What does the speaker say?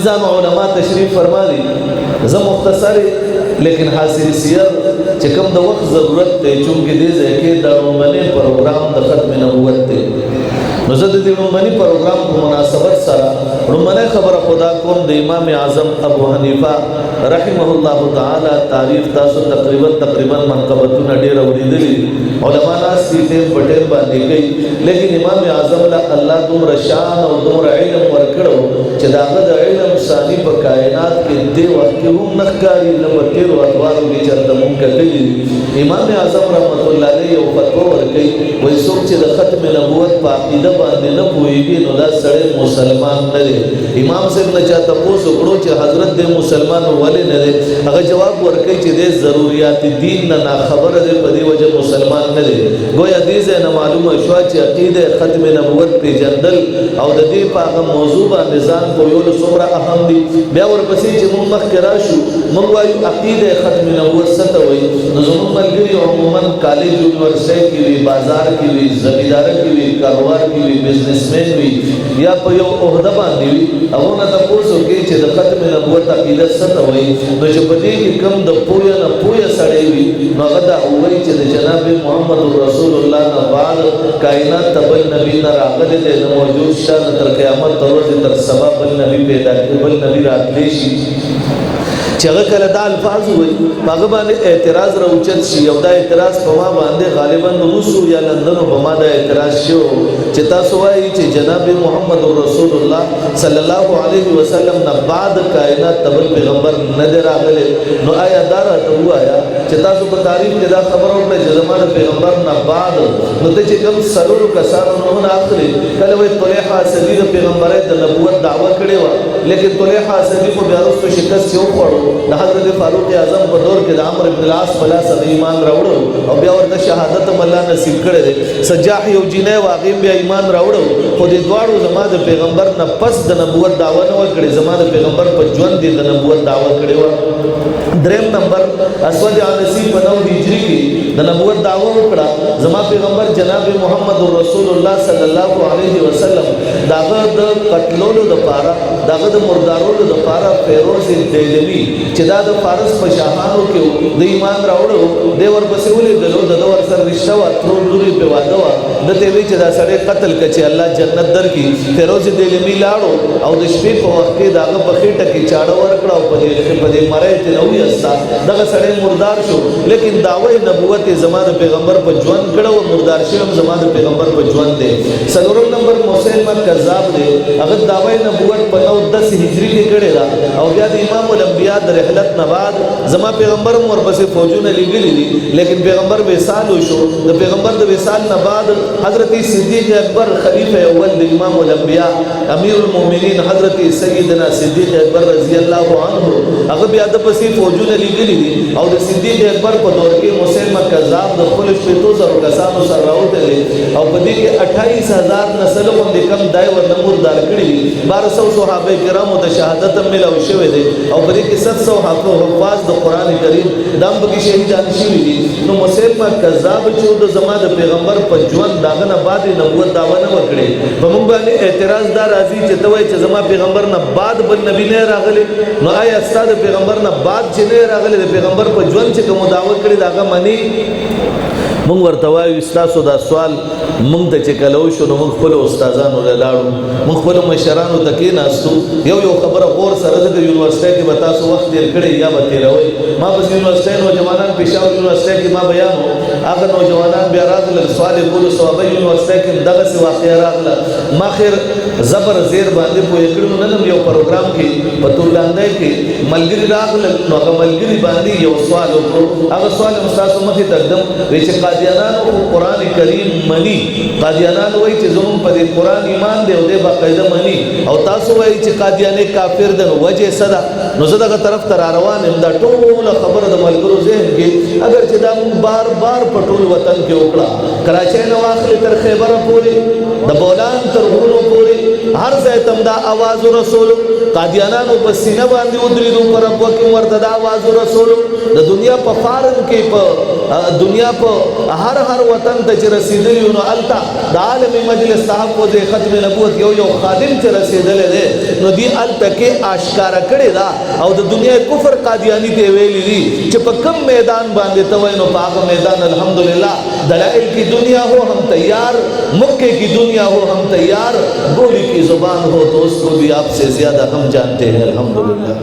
عزیزان علماء تشریف فرما دی زه مختصر لیکن حاصل سیر چې کوم د وخت ضرورت دی چونکې دې ځای کې د رومني پروګرام د ختم نبوت دی نو زه د دې رومني پروګرام په مناسبت سره رومني خبره خدا کوم د امام اعظم ابو حنیفه رحمه الله تعالی تعریف تاسو تقریبا منقبتونه ډېر اوریدلي علما ناس دې پټل باندې کوي لیکن امام اعظم له الله دومره شان او دومره علم ورکړو چې داغه د علم ثاني په کائنات کې دې وخت کې هم نخکاری نه وتیر او ادوارو کې چرته مونږ کړی امام اعظم رحمت الله علیه او فتوا ورکړي وایي څوک چې د ختم نبوت په عقیده باندې نه پوهیږي نو دا سړی مسلمان نه دی امام صاحب نه چاته پوښتنه وکړو چې حضرت دې مسلمان ولې نه دی هغه جواب ورکړي چې د ضرورت دین نه خبره ده په دې وجه مسلمان نه دی گویا دې نه معلومه شو چې عقیده ختم نبوت په جندل او د دې په هغه موضوع باندې ځان په یو څومره اهم دي بیا ورپسې چې موږ مخکې راشو موږ وایو عقیده ختم نبوت څه ته وایي نو زموږ ملګري عموما کالج یونیورسيټي کې وي بازار کې وي زمیندار کې وي کاروبار کې وي بزنسمن وي یا په یو عہده باندې وي او نه تاسو کې چې د ختم نبوت عقیده څه ته وایي نو چې په دې کې کوم د پوهه نه پوهه سړی وي نو هغه دا وایي چې د جناب محمد رسول الله نه بعد کائنات تبل نبی نه راغلی دی د موجود شان تر قیامت ورځې تر سبا بل نبی پیدا بل نبی راتلی شي چې هغه کله دا الفاظ وایي هغه باندې اعتراض راوچت شي او دا اعتراض په ما باندې غالبا روسو یا لندن په ما دا اعتراض شو چې تاسو وایي چې جناب محمد رسول الله صلی الله علیه وسلم نه بعد کائنات تبل پیغمبر نه دی راغلی نو آیا دا راته وایا چې تاسو په تاریخ کې دا خبره وکړه چې زموږ پیغمبر نه بعد نو ته چې کوم سرور کسانو نه اخلي کله وایي طلحه صدیق پیغمبره د نبوت دعوه کړې و لیکن طلحه صدیق بیا وروسته شکست یو خورو د حضرت فاروق اعظم په دور کې د عمرو بن العاص په لاس ایمان راوړو او بیا ورته شهادت الله نصیب کړی دی سجاح یو جنې واقع بیا ایمان راوړو خو د دواړو زما د پیغمبر نه پس د نبوت دعوه نه وکړي زما د پیغمبر په ژوند د نبوت دعوه کړې و دریم نمبر اسود عنسی په 9 هجری کې د نبوت دعوه وکړه زما پیغمبر جناب محمد رسول الله صلی الله علیه وسلم داغه د قتلولو د پاره داغه د مردارولو د پاره فیروز دهلوی چې دا د فارس په شاهانو کې د ایمان راوړو د ورپسې ولې د ور سره رشتہ وا تر لوري په واده وا د ته وی چې دا سړی قتل کچې الله جنت درکې فیروز دهلوی لاړو او د شپې په وخت کې داغه په خېټه کې چاړه ورکړه او په دې مړې ته نو یستا دغه سړی مردار شو لیکن دعوی نبوت زمانه پیغمبر په ژوند کړه او مردار شوم زمانه پیغمبر په ژوند دی څلورم نمبر مسلمان کذاب دی هغه دعوی نبوت په 10 هجری کې کړه او بیا د امام الانبیاء د رحلت نه بعد زما پیغمبر ورپسې فوجونه لګلې دي لیکن پیغمبر وصال شو د پیغمبر د وصال نه بعد حضرت صدیق اکبر خلیفہ اول د امام الانبیاء امیر المؤمنین حضرت سیدنا صدیق اکبر رضی الله عنه هغه بیا د پسې فوجونه لګلې دي او د صدیق اکبر په دور کې مسلمان کذاب د خپل شپږو زرو کسانو سره راوتلې او په دې کې 28000 نسل باندې کم دای ور نمبر دار کړی 1200 صحابه کرامو د شهادت ملو شوی دي او په دې کې 700 حفاظ د قران کریم دم به شهیدان شوی دي نو مسلمان کذاب چې د زمانه پیغمبر په ژوند داغه نه بعد نبوت داوا نه وکړي په موږ باندې اعتراض دار راځي چې دوی چې زمانه پیغمبر نه بعد بل نبی نه راغلي نو آیا استاد پیغمبر نه بعد چې نه راغلي د پیغمبر په ژوند چې کوم داوا کړی داغه منی مونږ ورته وایو تاسو دا سوال مونږ ته چې کلو شو نو مونږ خپل استادانو له لاړو مونږ خپل مشرانو ته کې ناستو یو خبره غور سره د یونیورسيټي کې به تاسو وخت تیر کړی یا به تیروي ما په یونیورسيټي نوجوانان پېښور یونیورسيټي کې ما بیان هغه نوجوانان بیا راغله سوال کولو صوابه یونیورسيټي کې دغه څه واقعیا راغله ما خیر زبر زیر باندې په یکړو نن یو پروګرام کې په تورلاندې کې ملګری راغله نو هغه ملګری باندې یو سوال وکړو هغه سوال تاسو مخې تقدم وچ قادیانانو قرآن کریم منی قادیانان وایي چې زموږ په دې قرآن ایمان دی او دې باقاعده منی او تاسو وایي چې قادیانې کافر دي نو وجه صدا نو زه دغه طرف ته روان یم دا ټول معموله خبره د ملګرو ذهن کې اگر چې دا بار بار په ټول وطن کې وکړه کراچۍ نه واخلې تر خیبره پورې د بولان تر غرونو پورې هر ځای تم دا आवाज ورسولو قادیانانو په سینه باندې ودرېدو پر ابو کې ورته دا आवाज ورسولو د دنیا په فارن کې په دنیا په هر وطن ته چې رسیدلی نو التا د عالمي مجلس صاحب کو د ختم نبوت یو خادم چې رسیدلی دی نو دی التا کې آشکارا کړی دا او د دنیا کفر قادیانی ته ویلی دي چې په کم میدان باندې ته وای نو په هغه میدان الحمدلله دلائل کی دنیا ہو ہم تیار مکے کی دنیا ہو ہم تیار گولی کی زبان ہو تو اس کو بھی آپ سے زیادہ ہم جانتے ہیں الحمدللہ